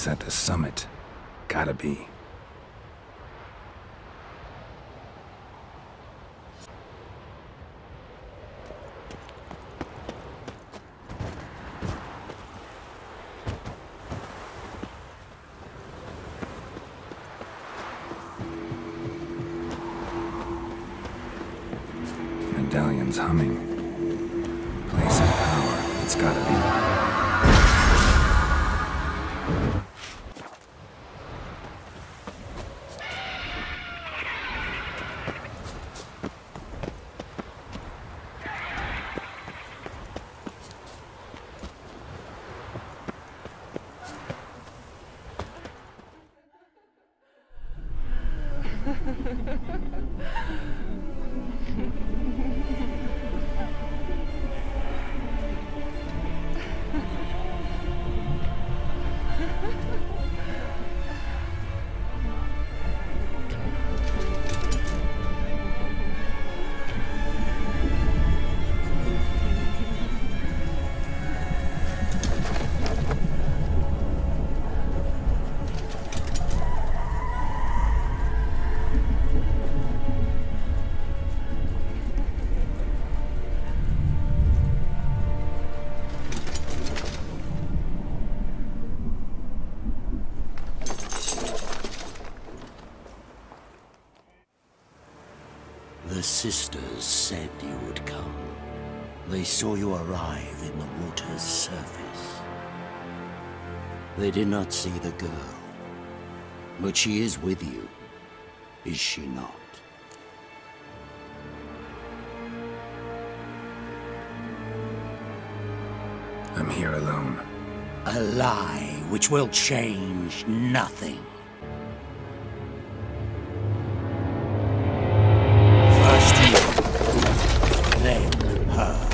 It's at the summit. Gotta be. Medallion's humming. Place of power. It's gotta be. The sisters said you would come. They saw you arrive in the water's surface. They did not see the girl, but she is with you, is she not? I'm here alone. A lie which will change nothing. Then her.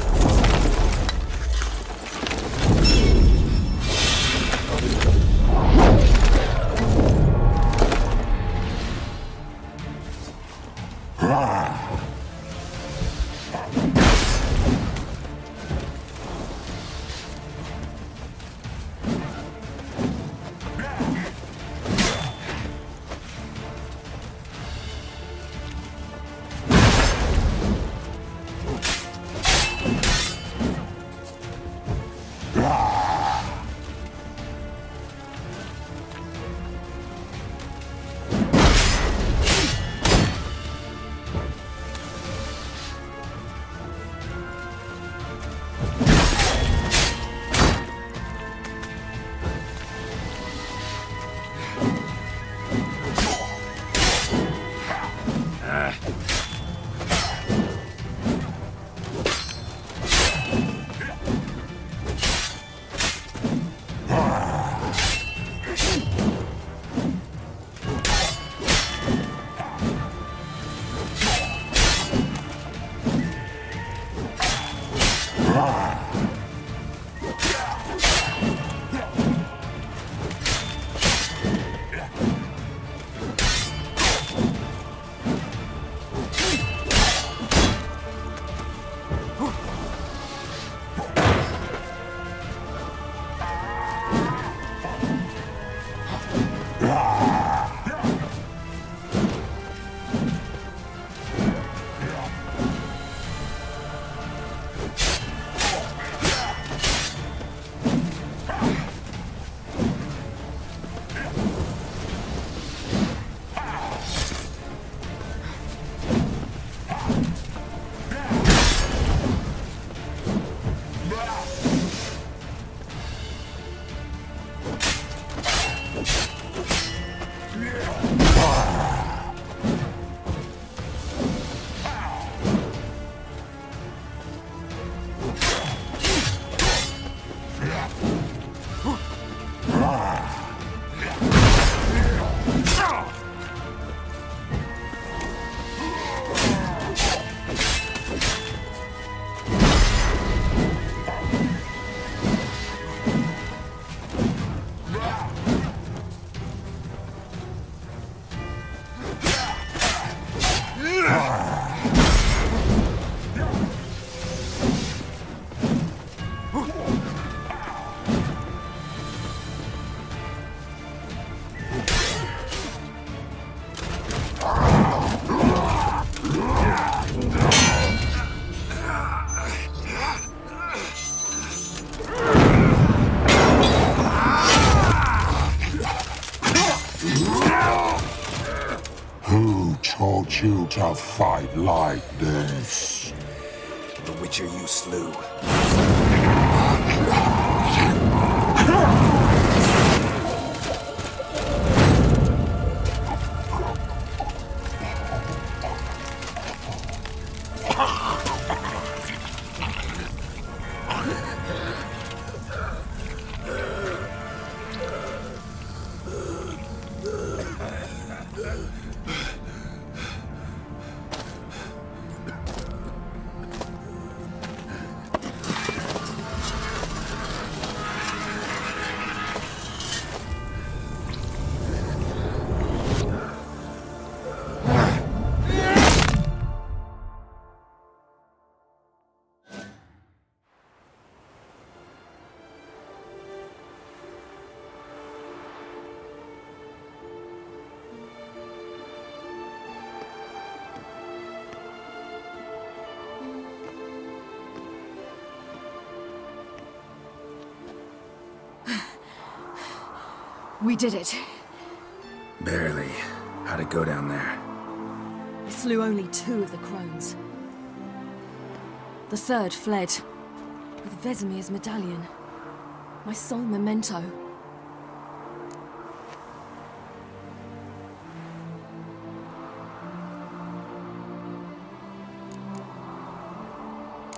don't have fight like this. The Witcher you slew. We did it. Barely. How'd it go down there? I slew only 2 of the crones. The 3rd fled, with Vesemir's medallion. My sole memento.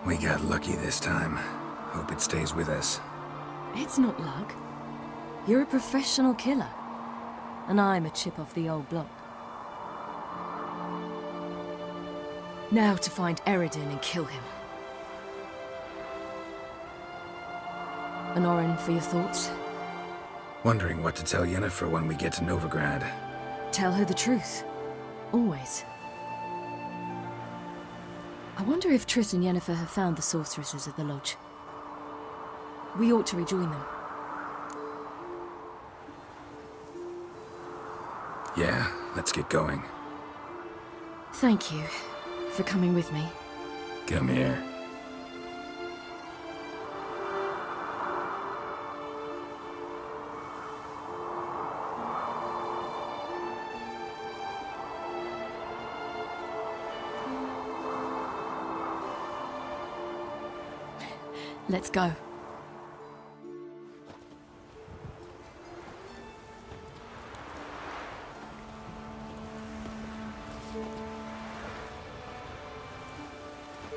We got lucky this time. Hope it stays with us. It's not luck. You're a professional killer. And I'm a chip off the old block. Now to find Eredin and kill him. Honorin, for your thoughts? Wondering what to tell Yennefer when we get to Novigrad. Tell her the truth. Always. I wonder if Triss and Yennefer have found the sorceresses at the lodge. We ought to rejoin them. Yeah, let's get going. Thank you for coming with me. Come here. Let's go.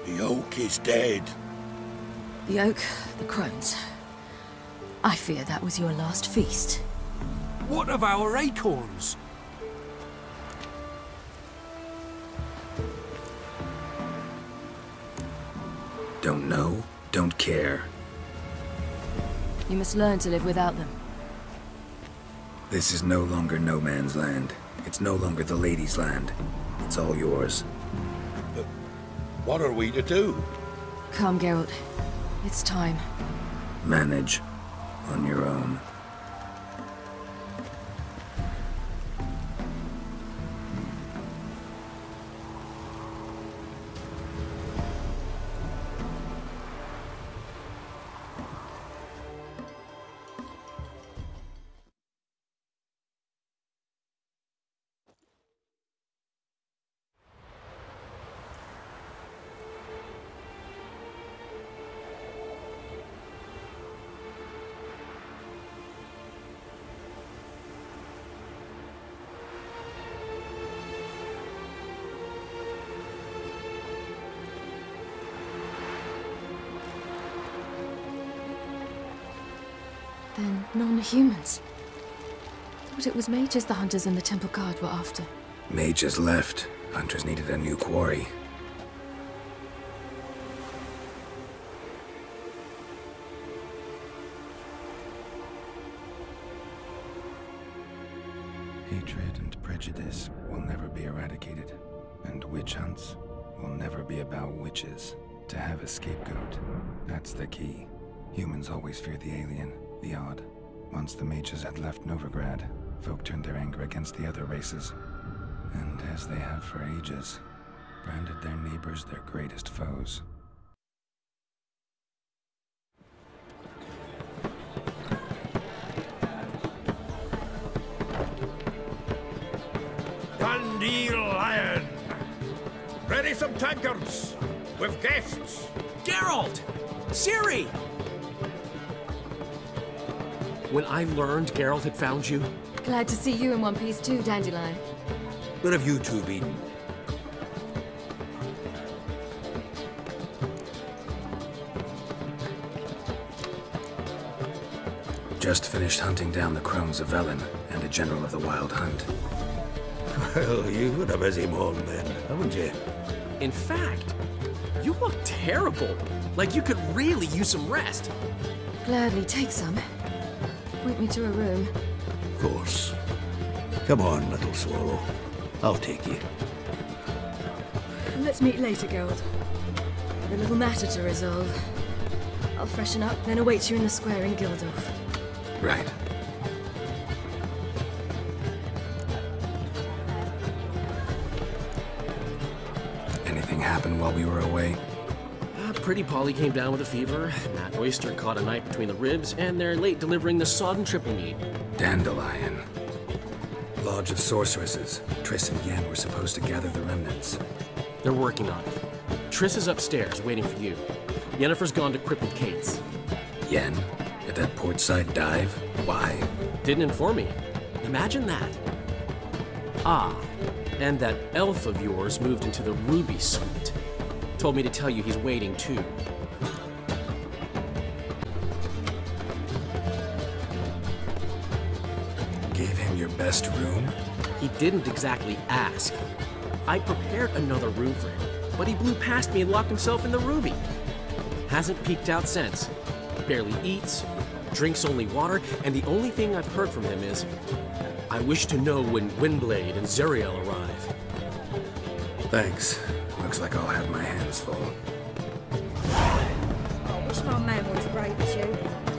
The oak is dead. The oak, the crones. I fear that was your last feast. What of our acorns? Don't know, don't care. You must learn to live without them. This is no longer no man's land. It's no longer the lady's land. It's all yours. But what are we to do? Come, Geralt. It's time. Manage on your own. Then non-humans. Thought it was mages the hunters and the temple guard were after. Mages left. Hunters needed a new quarry. Hatred and prejudice will never be eradicated, and witch hunts will never be about witches. To have a scapegoat, that's the key. Humans always fear the alien, the odd. Once the mages had left Novigrad, folk turned their anger against the other races. And as they have for ages, branded their neighbors their greatest foes. Dandelion! ready some tankards with guests. Geralt! Ciri! When I learned Geralt had found you, Glad to see you in one piece too, Dandelion. Where have you two been? Just finished hunting down the crones of Velen and a general of the Wild Hunt. Well, you've had a busy morning then, haven't you? in fact, you look terrible. Like you could really use some rest. Gladly take some. Point me to a room. Of course. Come on, little swallow. I'll take you. Let's meet later, Geralt. I've a little matter to resolve. I'll freshen up, then await you in the square in Gildorf. Right. Anything happen while we were away? Pretty Polly came down with a fever, Matt Oyster caught a knife between the ribs, and they're late delivering the sodden triple meat. Dandelion. Lodge of Sorceresses. Triss and Yen were supposed to gather the remnants. They're working on it. Triss is upstairs, waiting for you. Yennefer's gone to Crippled Kate's. Yen? At that portside dive? Why? Didn't inform me. Imagine that. Ah, and that elf of yours moved into the Ruby Suite. Told me to tell you he's waiting too. Gave him your best room? He didn't exactly ask. I prepared another room for him, but he blew past me and locked himself in the Ruby. Hasn't peeked out since. Barely eats, drinks only water, and the only thing I've heard from him is, I wish to know when Windblade and Zuriel arrive. Thanks. Looks like I'll have my hands full. I wish my man were as brave as you.